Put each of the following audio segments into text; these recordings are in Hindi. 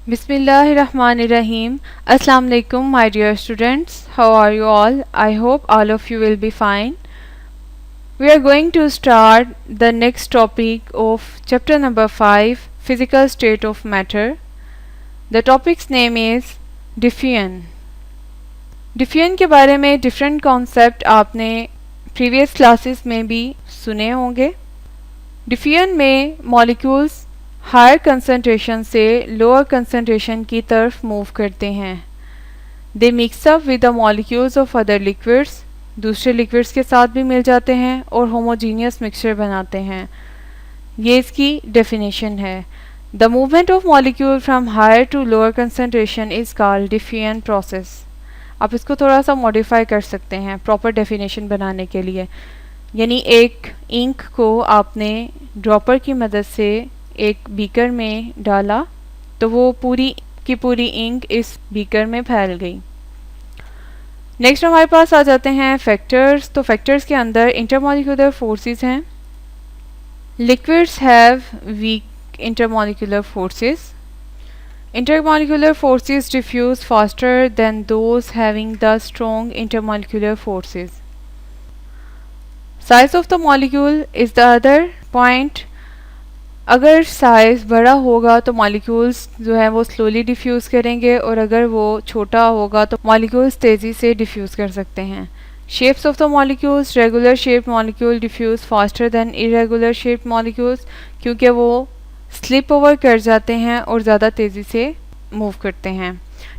Bismillahirrahmanirrahim. Assalamu alaikum, my dear students. How are you all? I hope all of you will be fine. We are going to start the next topic of chapter number 5, Physical State of Matter. The topic's name is diffusion. Diffusion के बारे में डिफरेंट कॉन्सेप्ट आपने प्रीवियस क्लासेस में भी सुने होंगे. डिफ्यूजन में मॉलिक्यूल्स हायर कंसंट्रेशन से लोअर कंसंट्रेशन की तरफ मूव करते हैं. They mix up with the molecules of other liquids, दूसरे लिक्विड्स के साथ भी मिल जाते हैं और होमोजीनियस मिक्सचर बनाते हैं. ये इसकी डेफिनेशन है. The movement of molecule from higher to lower concentration is called diffusion process. आप इसको थोड़ा सा मॉडिफाई कर सकते हैं प्रॉपर डेफिनेशन बनाने के लिए. यानी एक इंक को आपने ड्रॉपर की मदद से एक बीकर में डाला तो वो पूरी की पूरी इंक इस बीकर में फैल गई. नेक्स्ट हमारे पास आ जाते हैं फैक्टर्स. तो फैक्टर्स के अंदर इंटरमॉलिक्यूलर फोर्सेस हैं. Liquids have week intermolecular forces. Intermolecular forces diffuse faster than those having the strong intermolecular forces. Size of the molecule is the other point. अगर साइज बड़ा होगा तो मॉलिक्यूल्स जो है वो स्लोली डिफ्यूज़ करेंगे और अगर वो छोटा होगा तो मॉलिक्यूल्स तेज़ी से डिफ्यूज़ कर सकते हैं. Shapes of the molecules, regular shape molecule diffuse faster than irregular shape molecules क्योंकि वो स्लिप ओवर कर जाते हैं और ज़्यादा तेज़ी से मूव करते हैं.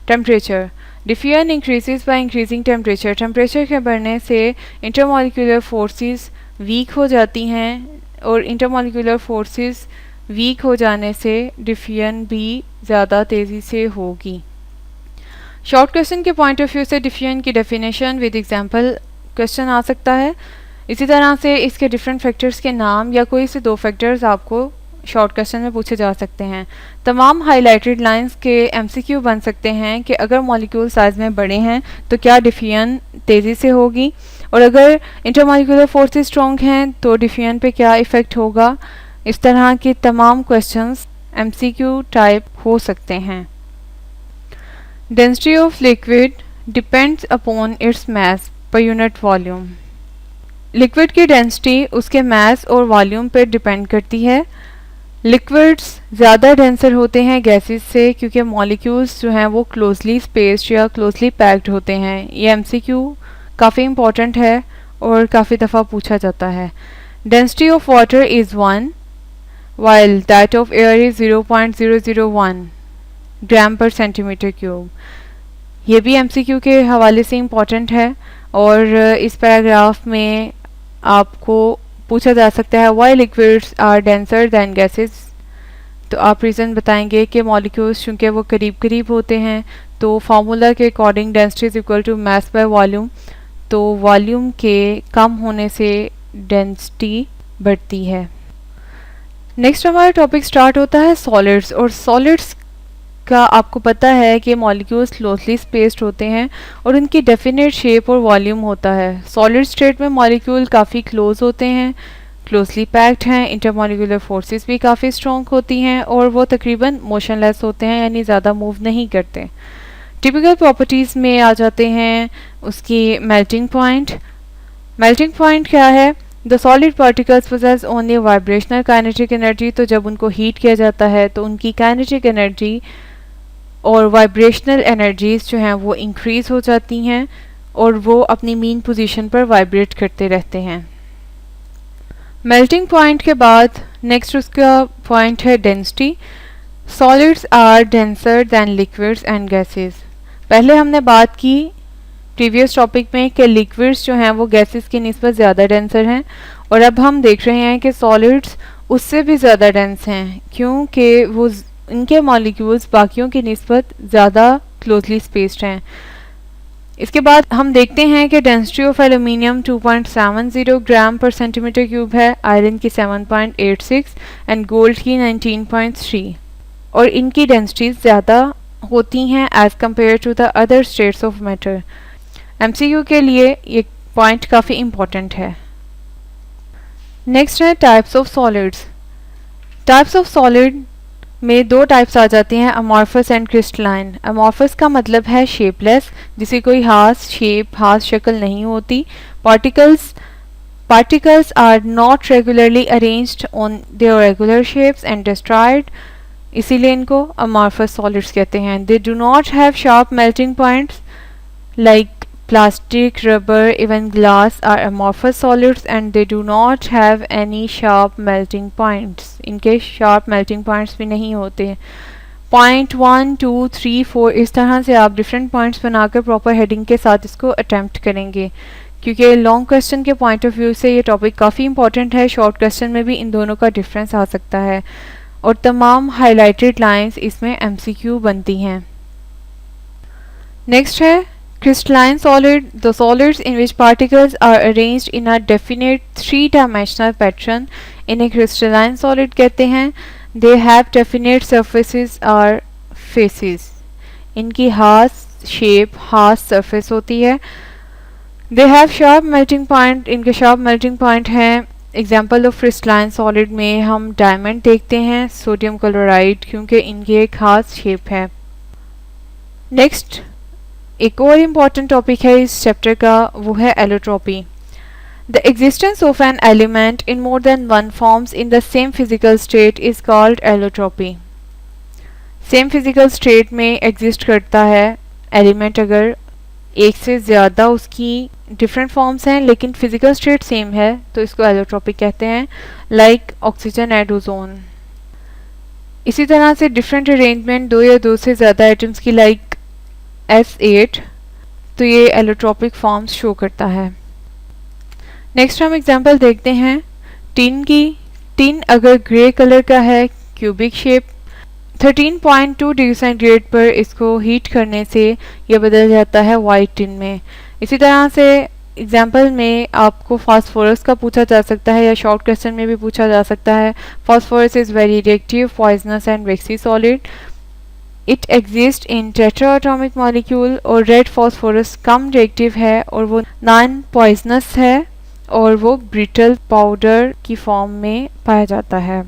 Temperature. Diffusion increases by increasing temperature. Temperature के बढ़ने से इंटरमॉलिक्यूलर फोर्सेस वीक हो जाती हैं और इंटरमॉलिक्यूलर फोर्सेस वीक हो जाने से डिफ्यूजन भी ज़्यादा तेज़ी से होगी. शॉर्ट क्वेश्चन के पॉइंट ऑफ व्यू से डिफ्यूजन की डेफिनेशन विद एग्जांपल क्वेश्चन आ सकता है. इसी तरह से इसके डिफरेंट फैक्टर्स के नाम या कोई से दो फैक्टर्स आपको शॉर्ट क्वेश्चन में पूछे जा सकते हैं. तमाम हाईलाइटेड लाइंस के एमसीक्यू बन सकते हैं कि अगर मॉलिक्यूल साइज में बड़े हैं तो क्या डिफ्यूजन तेज़ी से होगी और अगर इंटरमॉलिक्यूलर फोर्सेस स्ट्रॉन्ग हैं तो डिफ्यूजन पे क्या इफ़ेक्ट होगा. इस तरह के तमाम क्वेश्चंस एमसीक्यू टाइप हो सकते हैं. Density of liquid depends upon its mass per unit volume. Liquid की डेंसिटी उसके मास और वॉल्यूम पर डिपेंड करती है. लिक्विड्स ज़्यादा डेंसर होते हैं गैसेस से क्योंकि मॉलिक्यूल्स जो हैं वो क्लोजली स्पेस्ड या क्लोजली पैक्ड होते हैं. ये एमसीक्यू काफ़ी इम्पॉर्टेंट है और काफ़ी दफ़ा पूछा जाता है. Density of water is 1 while that of air is 0.001 ग्राम पर सेंटीमीटर क्यूब. ये भी एमसीक्यू के हवाले से इम्पॉर्टेंट है और इस पैराग्राफ में आपको पूछा जा सकता है why liquids are denser than gases. तो आप रीज़न बताएंगे कि मॉलिक्यूल्स चूँकि वो करीब करीब होते हैं तो फार्मूला के according density is equal to mass by volume. तो वॉल्यूम के कम होने से डेंसिटी बढ़ती है. नेक्स्ट हमारा टॉपिक स्टार्ट होता है सॉलिड्स. और सॉलिड्स का आपको पता है कि मॉलिक्यूल्स क्लोजली स्पेस्ड होते हैं और उनकी डेफिनेट शेप और वॉल्यूम होता है. सॉलिड स्टेट में मॉलिक्यूल काफ़ी क्लोज होते हैं, क्लोजली पैक्ड हैं, इंटरमॉलिक्यूलर फोर्सेस भी काफ़ी स्ट्रॉन्ग होती हैं और वो तकरीबन मोशनलेस होते हैं यानी ज़्यादा मूव नहीं करते. टिपिकल प्रॉपर्टीज़ में आ जाते हैं उसकी मेल्टिंग पॉइंट. मेल्टिंग पॉइंट क्या है? The solid particles possess only vibrational kinetic energy. तो जब उनको हीट किया जाता है तो उनकी काइनेटिक एनर्जी और वाइब्रेशनल एनर्जीज जो हैं वो इंक्रीज़ हो जाती हैं और वो अपनी मीन पोजीशन पर वाइब्रेट करते रहते हैं. मेल्टिंग पॉइंट के बाद नेक्स्ट उसका पॉइंट है density. Solids are denser than liquids and gases. पहले हमने बात की प्रीवियस टॉपिक में कि लिक्विड्स जो हैं वो गैसेस की निस्बत ज़्यादा डेंसर हैं और अब हम देख रहे हैं कि सॉलिड्स उससे भी ज़्यादा डेंस हैं क्योंकि वो इनके मॉलिक्यूल्स बाकियों की निस्बत ज़्यादा क्लोजली स्पेस्ड हैं. इसके बाद हम देखते हैं कि डेंसिटी ऑफ एल्यूमिनियम 2.70 ग्राम पर सेंटीमीटर क्यूब है, आयरन की 7.86 एंड गोल्ड की 19.3 और इनकी डेंसिटीज ज़्यादा होती हैं as compare to the other states of matter. MCQ के लिए ये पॉइंट काफ़ी इम्पोर्टेंट है. नेक्स्ट है types of solids. Types of solid में दो टाइप्स आ जाती हैं, अमॉर्फस एंड क्रिस्टलाइन। अमॉर्फस का मतलब है शेपलेस, जिसे कोई खास शेप, खास शक्ल नहीं होती। Particles are not regularly arranged on their regular shapes and destroyed, इसीलिए इनको अमॉर्फस सॉलिड्स कहते हैं। They do not have sharp melting points like plastic, rubber, even glass are amorphous solids and they do not have any sharp melting points. इनके sharp melting points भी नहीं होते। पॉइंट 1, 2, 3, 4 इस तरह से आप डिफरेंट पॉइंट्स बनाकर प्रॉपर हेडिंग के साथ इसको अटेम्प्ट करेंगे, क्योंकि लॉन्ग क्वेश्चन के पॉइंट ऑफ व्यू से ये टॉपिक काफ़ी इंपॉर्टेंट है। शॉर्ट क्वेश्चन में भी इन दोनों का डिफरेंस आ सकता है और तमाम हाईलाइटेड लाइंस इसमें MCQ बनती हैं। नेक्स्ट है crystalline solid, the solids in which particles are arranged in a definite three-dimensional pattern, इन्हें crystalline solid कहते हैं। They have definite surfaces or faces, इनकी खास शेप, खास सरफेस होती है। They have sharp melting point, इनके sharp melting point हैं। एग्जाम्पल ऑफ crystalline solid में हम डायमंड देखते हैं, सोडियम क्लोराइड, क्योंकि इनकी एक खास शेप है। नेक्स्ट एक और इम्पॉर्टेंट टॉपिक है इस चैप्टर का, वो है allotropy. The existence of an element in more than one forms in the same physical state is called allotropy. Same physical state में एग्जिस्ट करता है एलिमेंट, अगर एक से ज़्यादा उसकी डिफरेंट फॉर्म्स हैं लेकिन फिजिकल स्टेट सेम है तो इसको एलोट्रॉपी कहते हैं, लाइक ऑक्सीजन एंड ओजोन। इसी तरह से डिफरेंट अरेंजमेंट दो या दो से ज़्यादा एटम्स की, लाइक S8, तो ये एलोट्रॉपिक फॉर्म्स शो करता है। नेक्स्ट हम एग्जांपल देखते हैं टिन की। टिन अगर ग्रे कलर का है, क्यूबिक शेप, 13.2 डिग्री सेंटीग्रेड पर इसको हीट करने से ये बदल जाता है वाइट टिन में। इसी तरह से एग्जांपल में आपको फास्फोरस का पूछा जा सकता है या शॉर्ट क्वेश्चन में भी पूछा जा सकता है। Phosphorus is very reactive, poisonous and waxy solid. It exist in tetratomic molecule, और रेड फॉस्फोरस कम रिएक्टिव है और वो नॉन पॉइजनस है और वो ब्रिटल पाउडर की फॉर्म में पाया जाता है।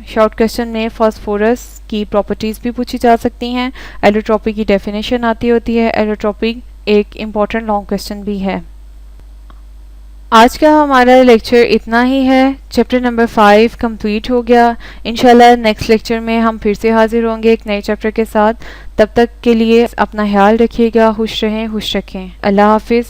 शॉर्ट क्वेश्चन में फास्फोरस की प्रॉपर्टीज़ भी पूछी जा सकती हैं। एलोट्रॉपी की डेफिनेशन आती होती है। एलोट्रॉपी एक इम्पॉर्टेंट लॉन्ग क्वेश्चन भी है। आज का हमारा लेक्चर इतना ही है। चैप्टर नंबर 5 कंप्लीट हो गया। इंशाल्लाह नेक्स्ट लेक्चर में हम फिर से हाजिर होंगे एक नए चैप्टर के साथ। तब तक के लिए अपना ख्याल रखिएगा, खुश रहें, खुश रखें। अल्लाह हाफिज़।